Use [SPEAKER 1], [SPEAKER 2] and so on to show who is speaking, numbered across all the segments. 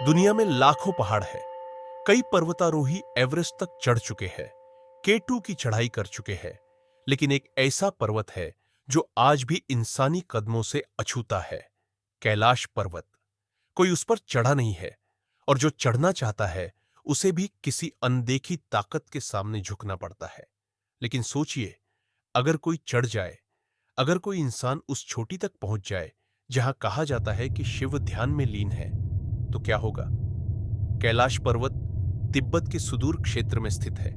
[SPEAKER 1] दुनिया में लाखों पहाड़ है। कई पर्वतारोही एवरेस्ट तक चढ़ चुके हैं, K2 की चढ़ाई कर चुके हैं। लेकिन एक ऐसा पर्वत है जो आज भी इंसानी कदमों से अछूता है, कैलाश पर्वत। कोई उस पर चढ़ा नहीं है, और जो चढ़ना चाहता है उसे भी किसी अनदेखी ताकत के सामने झुकना पड़ता है। लेकिन सोचिए, अगर कोई चढ़ जाए, अगर कोई इंसान उस चोटी तक पहुंच जाए जहां कहा जाता है कि शिव ध्यान में लीन है, तो क्या होगा? कैलाश पर्वत तिब्बत के सुदूर क्षेत्र में स्थित है।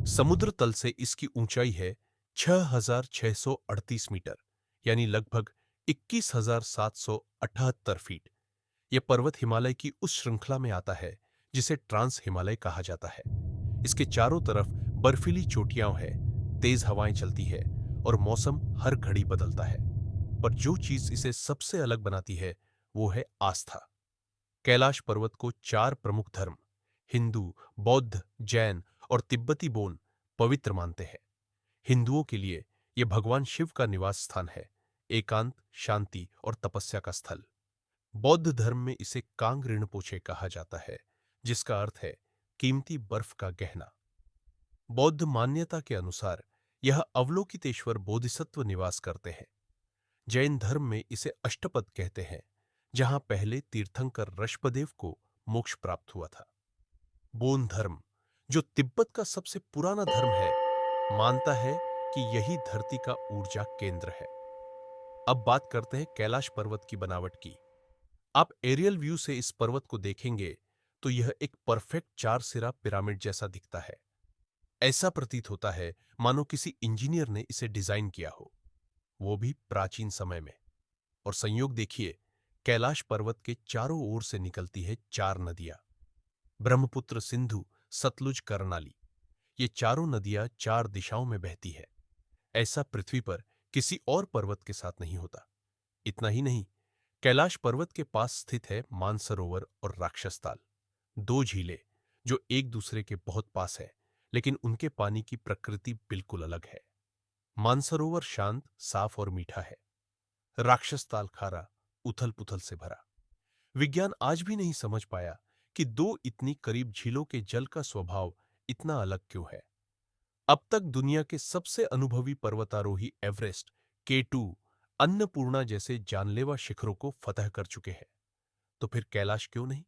[SPEAKER 1] समुद्र तल से इसकी ऊंचाई है 6,638 मीटर, यानी लगभग 21,778 फीट। यह पर्वत हिमालय की उस श्रृंखला में आता है जिसे ट्रांस हिमालय कहा जाता है। इसके चारों तरफ बर्फीली चोटियां हैं, तेज हवाएं चलती है और मौसम हर घड़ी बदलता है। पर जो चीज इसे सबसे अलग बनाती है वो है आस्था। कैलाश पर्वत को चार प्रमुख धर्म, हिंदू, बौद्ध, जैन और तिब्बती बोन, पवित्र मानते हैं। हिंदुओं के लिए यह भगवान शिव का निवास स्थान है, एकांत, शांति और तपस्या का स्थल। बौद्ध धर्म में इसे कांग रिनपोचे कहा जाता है, जिसका अर्थ है कीमती बर्फ का गहना। बौद्ध मान्यता के अनुसार यह अवलोकितेश्वर बोधिसत्व निवास करते हैं। जैन धर्म में इसे अष्टपद कहते हैं, जहां पहले तीर्थंकर ऋषभदेव को मोक्ष प्राप्त हुआ था। बोन धर्म, जो तिब्बत का सबसे पुराना धर्म है, मानता है कि यही धरती का ऊर्जा केंद्र है। अब बात करते हैं कैलाश पर्वत की बनावट की। आप एरियल व्यू से इस पर्वत को देखेंगे तो यह एक परफेक्ट चार सिरा पिरामिड जैसा दिखता है। ऐसा प्रतीत होता है मानो किसी इंजीनियर ने इसे डिजाइन किया हो, वो भी प्राचीन समय में। और संयोग देखिए, कैलाश पर्वत के चारों ओर से निकलती है चार नदियां, ब्रह्मपुत्र, सिंधु, सतलुज, करनाली। ये चारों नदियां चार दिशाओं में बहती है। ऐसा पृथ्वी पर किसी और पर्वत के साथ नहीं होता। इतना ही नहीं, कैलाश पर्वत के पास स्थित है मानसरोवर और राक्षसताल, दो झीलें जो एक दूसरे के बहुत पास है, लेकिन उनके पानी की प्रकृति बिल्कुल अलग है। मानसरोवर शांत, साफ और मीठा है। राक्षसताल खारा, उथल पुथल से भरा। विज्ञान आज भी नहीं समझ पाया कि दो इतनी करीब झीलों के जल का स्वभाव इतना अलग क्यों है। अब तक दुनिया के सबसे अनुभवी पर्वतारोही एवरेस्ट, K2, अन्नपूर्णा जैसे जानलेवा शिखरों को फतह कर चुके हैं। तो फिर कैलाश क्यों नहीं?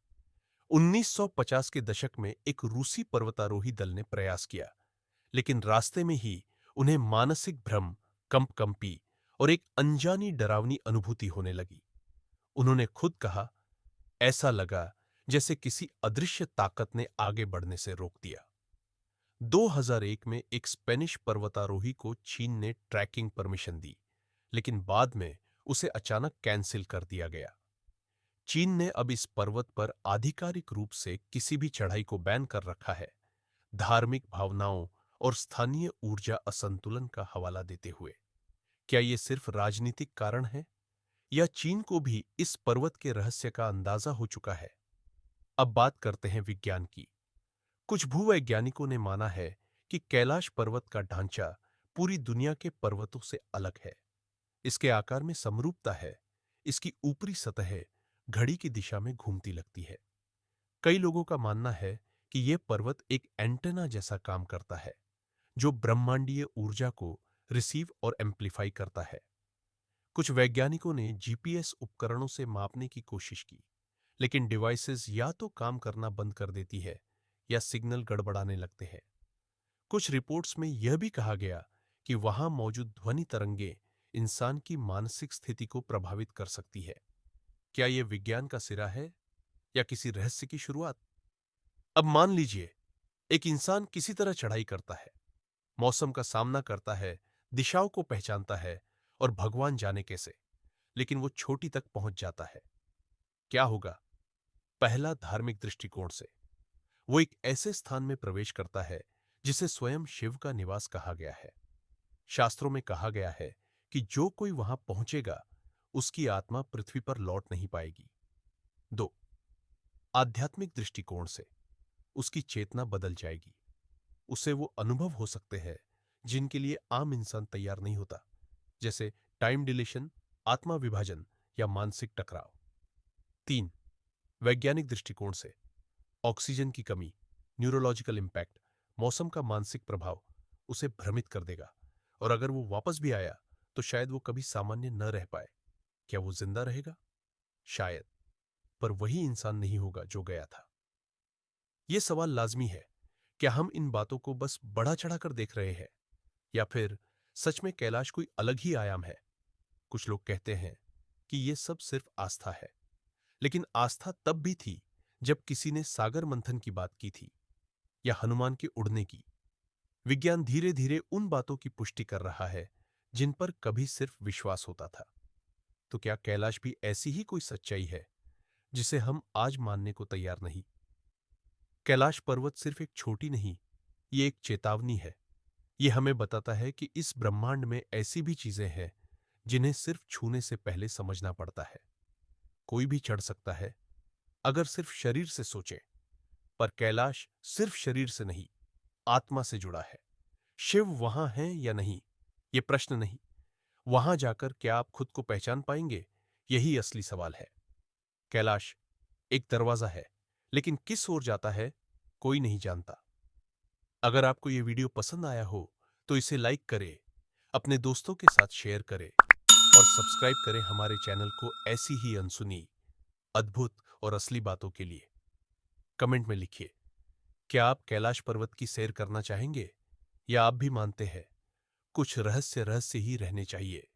[SPEAKER 1] 1950 के दशक में एक रूसी पर्वतारोही दल ने प्रयास किया, लेकिन रास्ते में ही उन्हें मानसिक भ्रम, कंपकंपी और एक अनजानी डरावनी अनुभूति होने लगी। उन्होंने खुद कहा, ऐसा लगा जैसे किसी अदृश्य ताकत ने आगे बढ़ने से रोक दिया। 2001 में एक स्पेनिश पर्वतारोही को चीन ने ट्रैकिंग परमिशन दी, लेकिन बाद में उसे अचानक कैंसिल कर दिया गया। चीन ने अब इस पर्वत पर आधिकारिक रूप से किसी भी चढ़ाई को बैन कर रखा है, धार्मिक भावनाओं और स्थानीय ऊर्जा असंतुलन का हवाला देते हुए। क्या ये सिर्फ राजनीतिक कारण है, या चीन को भी इस पर्वत के रहस्य का अंदाजा हो चुका है? अब बात करते हैं विज्ञान की। कुछ भूवैज्ञानिकों ने माना है कि कैलाश पर्वत का ढांचा पूरी दुनिया के पर्वतों से अलग है। इसके आकार में समरूपता है, इसकी ऊपरी सतह घड़ी की दिशा में घूमती लगती है। कई लोगों का मानना है कि यह पर्वत एक एंटेना जैसा काम करता है, जो ब्रह्मांडीय ऊर्जा को रिसीव और एम्प्लीफाई करता है। कुछ वैज्ञानिकों ने जीपीएस उपकरणों से मापने की कोशिश की, लेकिन डिवाइसेस या तो काम करना बंद कर देती है या सिग्नल गड़बड़ाने लगते हैं। कुछ रिपोर्ट्स में यह भी कहा गया कि वहां मौजूद ध्वनि तरंगें इंसान की मानसिक स्थिति को प्रभावित कर सकती है। क्या यह विज्ञान का सिरा है, या किसी रहस्य की शुरुआत? अब मान लीजिए, एक इंसान किसी तरह चढ़ाई करता है, मौसम का सामना करता है, दिशाओं को पहचानता है, और भगवान जाने कैसे, लेकिन वो चोटी तक पहुंच जाता है। क्या होगा? पहला, धार्मिक दृष्टिकोण से वो एक ऐसे स्थान में प्रवेश करता है जिसे स्वयं शिव का निवास कहा गया है। शास्त्रों में कहा गया है कि जो कोई वहां पहुंचेगा, उसकी आत्मा पृथ्वी पर लौट नहीं पाएगी। दो, आध्यात्मिक दृष्टिकोण से उसकी चेतना बदल जाएगी। उसे वो अनुभव हो सकते हैं जिनके लिए आम इंसान तैयार नहीं होता, जैसे टाइम डिलेशन, आत्मा विभाजन या मानसिक टकराव। तीन, वैज्ञानिक दृष्टिकोण से ऑक्सीजन की कमी, न्यूरोलॉजिकल इम्पैक्ट, मौसम का मानसिक प्रभाव उसे भ्रमित कर देगा, और अगर वो वापस भी आया तो शायद वो कभी सामान्य न रह पाए। क्या वो जिंदा रहेगा? शायद, पर वही इंसान नहीं होगा जो गया था। ये सवाल लाजमी है, क्या हम इन बातों को बस बढ़ा चढ़ाकर देख रहे हैं, या फिर सच में कैलाश कोई अलग ही आयाम है? कुछ लोग कहते हैं कि ये सब सिर्फ आस्था है, लेकिन आस्था तब भी थी जब किसी ने सागर मंथन की बात की थी, या हनुमान के उड़ने की। विज्ञान धीरे धीरे उन बातों की पुष्टि कर रहा है जिन पर कभी सिर्फ विश्वास होता था। तो क्या कैलाश भी ऐसी ही कोई सच्चाई है जिसे हम आज मानने को तैयार नहीं? कैलाश पर्वत सिर्फ एक छोटी नहीं, ये एक चेतावनी है। ये हमें बताता है कि इस ब्रह्मांड में ऐसी भी चीजें हैं जिन्हें सिर्फ छूने से पहले समझना पड़ता है। कोई भी चढ़ सकता है अगर सिर्फ शरीर से सोचे, पर कैलाश सिर्फ शरीर से नहीं, आत्मा से जुड़ा है। शिव वहां है या नहीं, ये प्रश्न नहीं, वहां जाकर क्या आप खुद को पहचान पाएंगे, यही असली सवाल है। कैलाश एक दरवाजा है, लेकिन किस ओर जाता है कोई नहीं जानता। अगर आपको ये वीडियो पसंद आया हो तो इसे लाइक करें, अपने दोस्तों के साथ शेयर करें, और सब्सक्राइब करें हमारे चैनल को ऐसी ही अनसुनी, अद्भुत और असली बातों के लिए। कमेंट में लिखिए, क्या आप कैलाश पर्वत की सैर करना चाहेंगे, या आप भी मानते हैं कुछ रहस्य रहस्य ही रहने चाहिए?